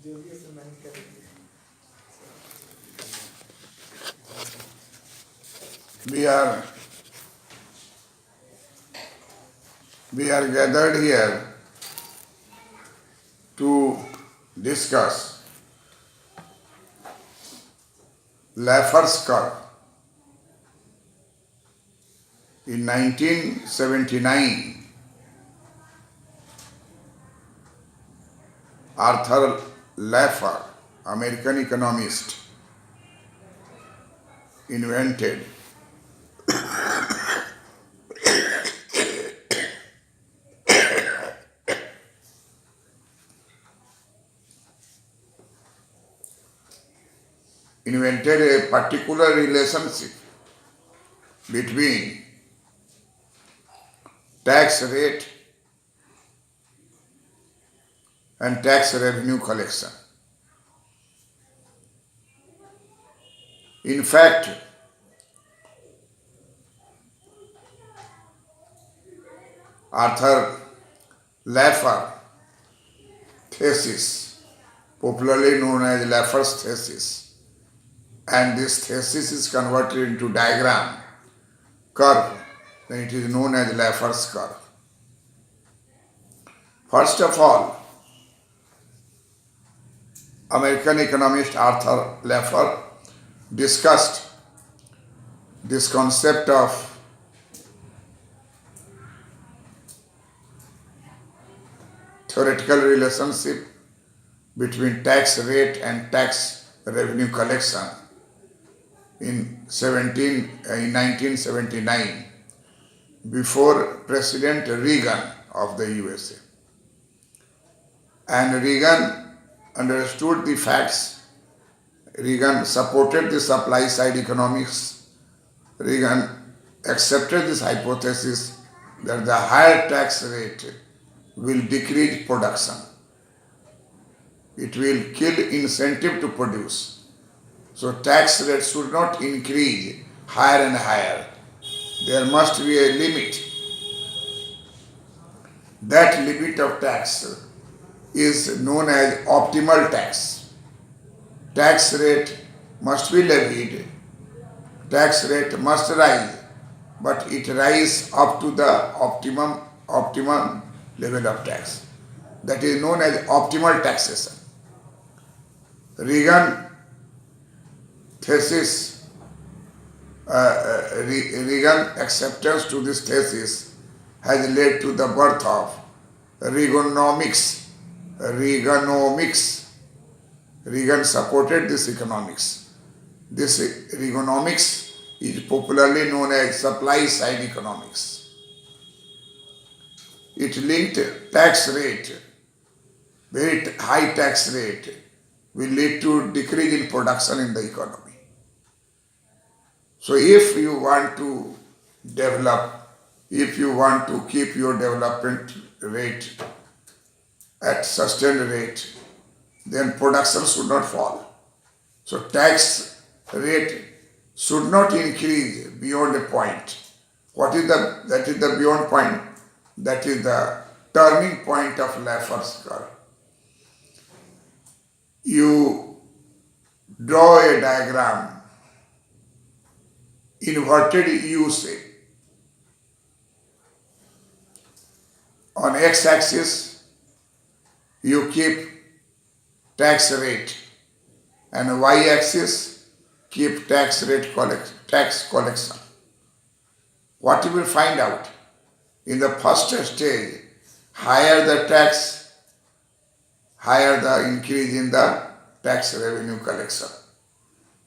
We are gathered here to discuss Laffer's curve. In 1979, Arthur Laffer, American economist, invented a particular relationship between tax rate and tax revenue collection. In fact, Arthur Laffer thesis, popularly known as Laffer's thesis, and this thesis is converted into diagram curve, then it is known as Laffer's curve. First of all, American economist Arthur Laffer discussed this concept of theoretical relationship between tax rate and tax revenue collection in 1979 before President Reagan of the USA. And Reagan understood the facts. Reagan supported the supply side economics. Reagan accepted this hypothesis that the higher tax rate will decrease production. It will kill incentive to produce. So tax rate should not increase higher and higher. There must be a limit. That limit of tax is known as optimal tax. Tax rate must be levied. Tax rate must rise, but it rises up to the optimum level of tax. That is known as optimal taxation. Reagan thesis, Reagan acceptance to this thesis has led to the birth of Reaganomics. Reagan supported this economics. This Reaganomics is popularly known as supply side economics. It linked tax rate, very high tax rate will lead to decrease in production in the economy. So if you want to develop, if you want to keep your development rate at sustained rate, then production should not fall. So tax rate should not increase beyond a point. That is the beyond point? That is the turning point of Laffer's curve. You draw a diagram, inverted U shape. On x-axis, you keep tax rate, and y-axis keep tax collection. What you will find out? In the first stage, higher the tax, higher the increase in the tax revenue collection.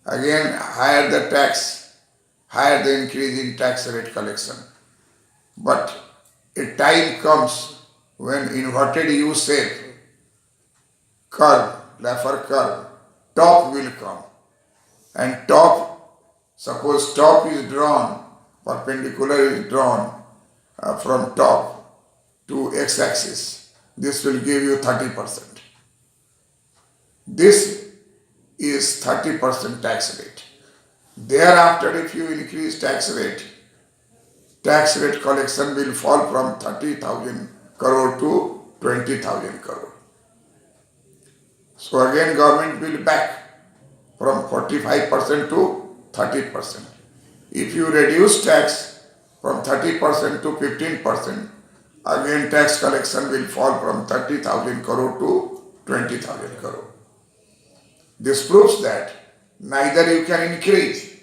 Again, higher the tax, higher the increase in tax rate collection. But a time comes when inverted U shape curve, Laffer curve, top will come. And top, suppose top is drawn, perpendicular is drawn from top to x-axis. This will give you 30%. This is 30% tax rate. Thereafter, if you increase tax rate collection will fall from 30,000 crore to 20,000 crore. So again government will back from 45% to 30%. If you reduce tax from 30% to 15%, again tax collection will fall from 30,000 crore to 20,000 crore. This proves that neither you can increase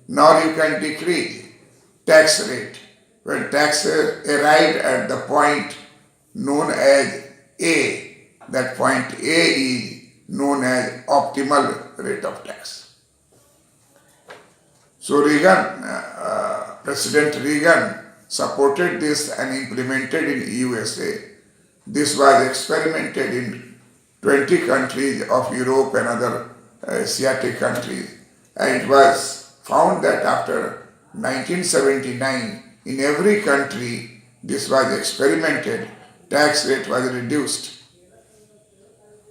nor you can decrease tax rate when taxes arrived at the point known as A. That point A is known as optimal rate of tax. So President Reagan supported this and implemented in USA. This was experimented in 20 countries of Europe and other Asiatic countries, and it was found that after 1979 in every country this was experimented, tax rate was reduced.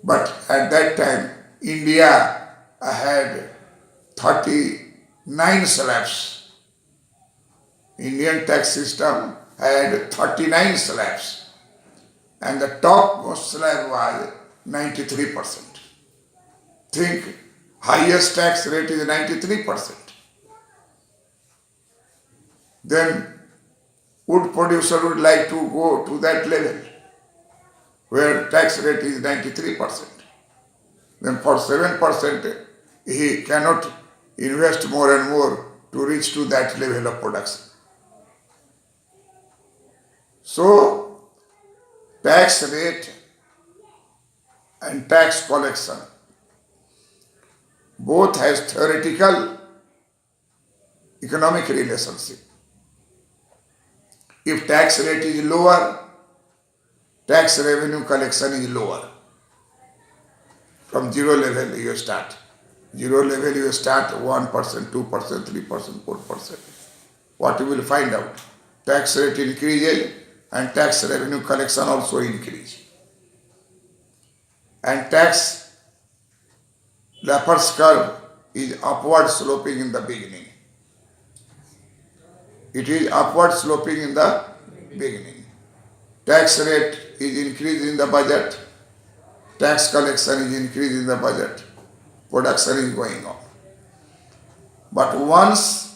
But at that time India had 39 slabs. Indian tax system had 39 slabs, and the topmost slab was 93%. Think, highest tax rate is 93%. Then wood producer would like to go to that level where tax rate is 93%. Then for 7% he cannot invest more and more to reach to that level of production. So tax rate and tax collection both has theoretical economic relationship. If tax rate is lower, tax revenue collection is lower. From zero level you start. Zero level you start 1%, 2%, 3%, 4%. What you will find out? Tax rate increases and tax revenue collection also increase. And tax Laffer's curve is upward sloping in the beginning. It is upward sloping in the beginning. Tax rate is increased in the budget. Tax collection is increased in the budget. Production is going on. But once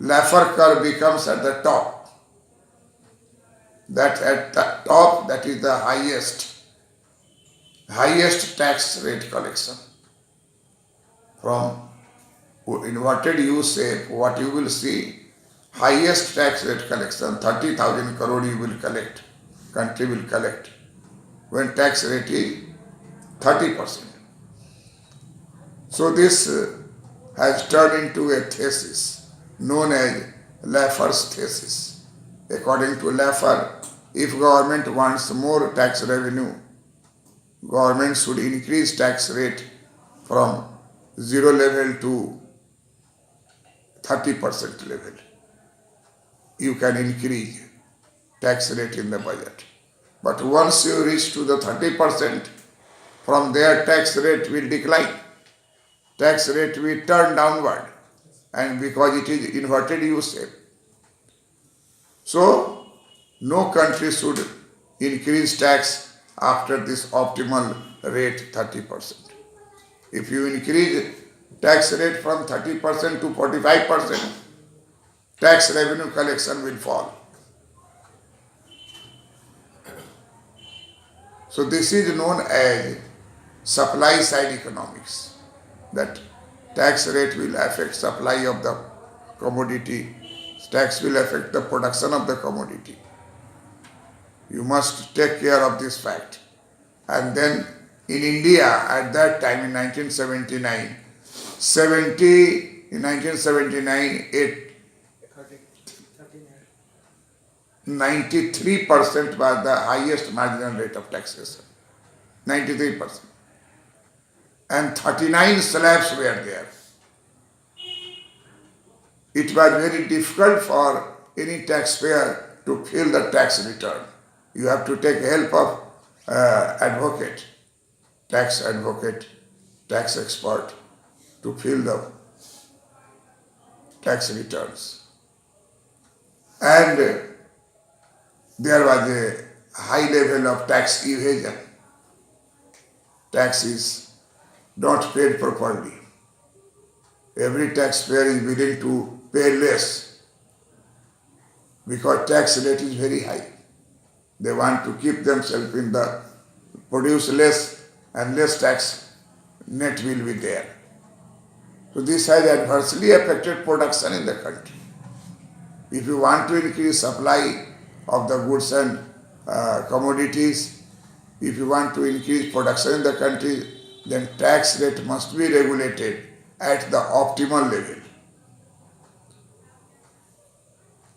Laffer curve becomes at the top, that at the top, that is the highest tax rate collection. From inverted U shape, what you will see, highest tax rate collection, 30,000 crore you will collect, country will collect, when tax rate is 30%. So this has turned into a thesis known as Laffer's thesis. According to Laffer, if government wants more tax revenue, government should increase tax rate from zero level to 30% level. You can increase tax rate in the budget. But once you reach to the 30%, from there tax rate will decline. Tax rate will turn downward, and because it is inverted U shape. So no country should increase tax after this optimal rate 30%. If you increase tax rate from 30% to 45%, tax revenue collection will fall. So this is known as supply side economics, that tax rate will affect supply of the commodity, tax will affect the production of the commodity. You must take care of this fact. And then in India at that time in 1979, 93% was the highest marginal rate of taxation. 93%. And 39 slabs were there. It was very difficult for any taxpayer to fill the tax return. You have to take help of advocate, tax expert to fill the tax returns. And there was a high level of tax evasion. tax is not paid properly. Every taxpayer is willing to pay less because tax rate is very high. They want to keep themselves in the produce less and less tax net will be there. So this has adversely affected production in the country. If you want to increase supply of the goods and commodities, if you want to increase production in the country, then tax rate must be regulated at the optimal level.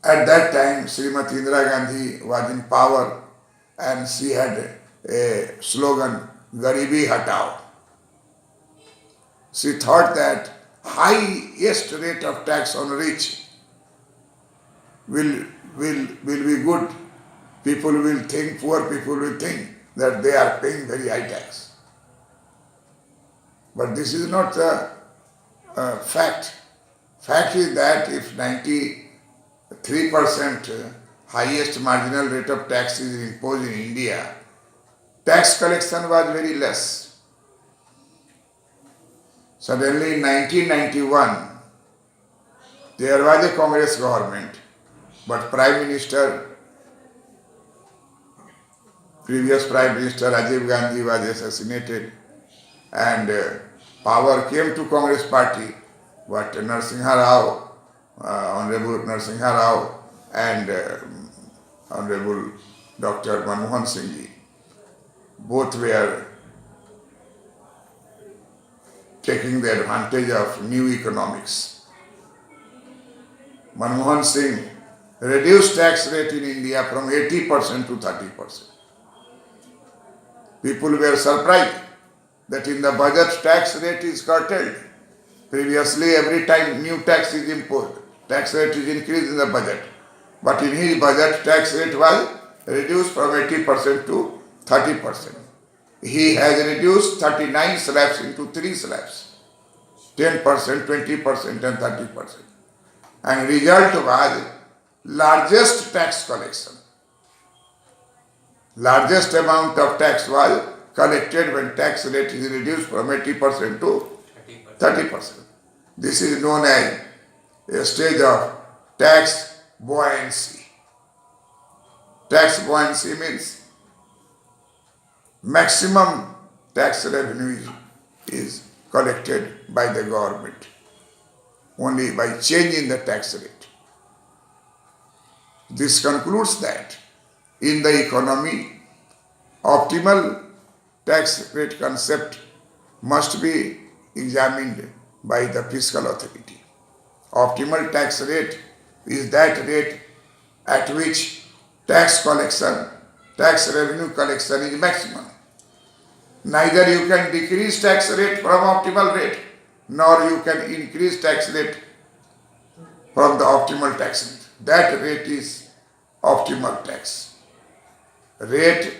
At that time, Srimati Indira Gandhi was in power and she had a slogan, Garibi Hatao. She thought that highest rate of tax on rich will be good. People will think, poor people will think that they are paying very high tax. But this is not the fact. Fact is that if 93% highest marginal rate of tax is imposed in India, tax collection was very less. Suddenly in 1991, there was a Congress government, but previous Prime Minister Rajiv Gandhi was assassinated and power came to Congress party, but Honorable Narasimha Rao and Honorable Dr. Manmohan Singh ji, both were taking the advantage of new economics. Manmohan Singh reduced tax rate in India from 80% to 30%. People were surprised that in the budget tax rate is curtailed. Previously, every time new tax is imposed, tax rate is increased in the budget. But in his budget, tax rate was reduced from 80% to 30%. He has reduced 39 slabs into 3 slabs, 10%, 20% and 30%. And result was largest tax collection. Largest amount of tax was collected when tax rate is reduced from 80% to 30%. This is known as a stage of tax buoyancy. Tax buoyancy means maximum tax revenue is collected by the government only by changing the tax rate. This concludes that in the economy, optimal tax rate concept must be examined by the fiscal authority. Optimal tax rate is that rate at which tax revenue collection is maximum. Neither you can decrease tax rate from optimal rate, nor you can increase tax rate from the optimal tax rate. That rate is optimal tax. Rate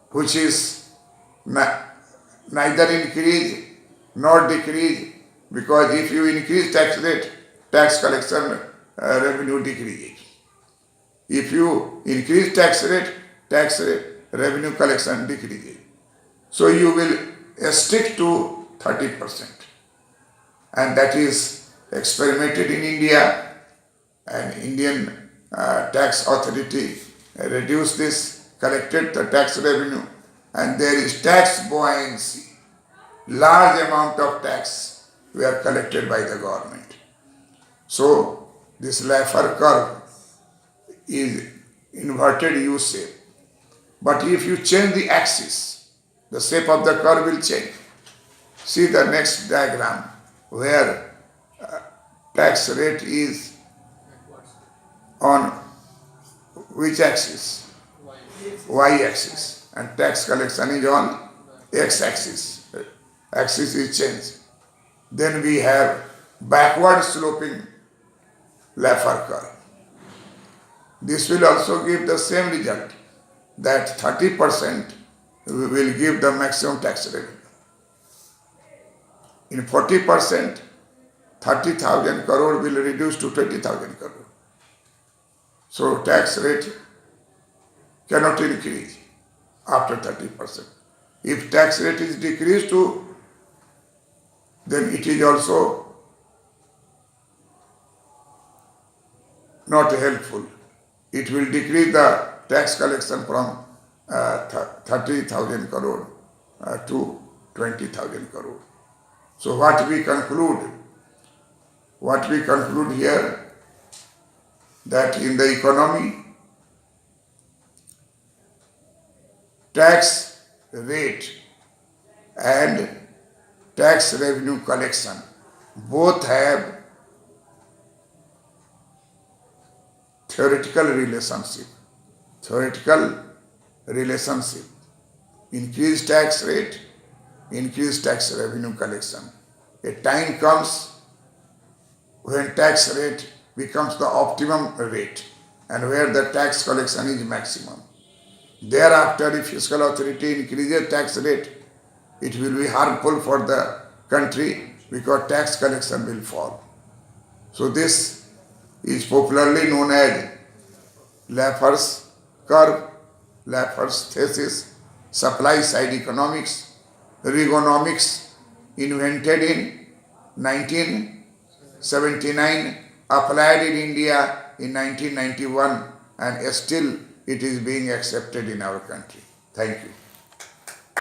which is neither increase nor decrease, because if you increase tax rate, tax collection revenue decreases. If you increase tax rate, revenue collection decreases. So you will stick to 30%. And that is experimented in India, and Indian tax authority reduced this, collected the tax revenue, and there is tax buoyancy. Large amount of tax were collected by the government. So this Laffer curve is inverted U shape. But if you change the axis, the shape of the curve will change. See the next diagram where tax rate is on which axis? Y axis. And tax collection is on X axis. Axis is changed. Then we have backward sloping Laffer curve. This will also give the same result, that 30% will give the maximum tax revenue. In 40%, 30,000 crore will reduce to 20,000 crore. So tax rate cannot increase after 30%. If tax rate is decreased to, then it is also not helpful. It will decrease the tax collection from 30,000 crore to 20,000 crore. So what we conclude? What we conclude here, that in the economy, tax rate and tax revenue collection both have theoretical relationship. Theoretical relationship. Increased tax rate, increased tax revenue collection. A time comes when tax rate becomes the optimum rate and where the tax collection is maximum. Thereafter, if fiscal authority increases tax rate, it will be harmful for the country because tax collection will fall. So this is popularly known as Laffer's curve, Laffer's thesis, supply side economics, Reaganomics, invented in 1979, applied in India in 1991, and still it is being accepted in our country. Thank you.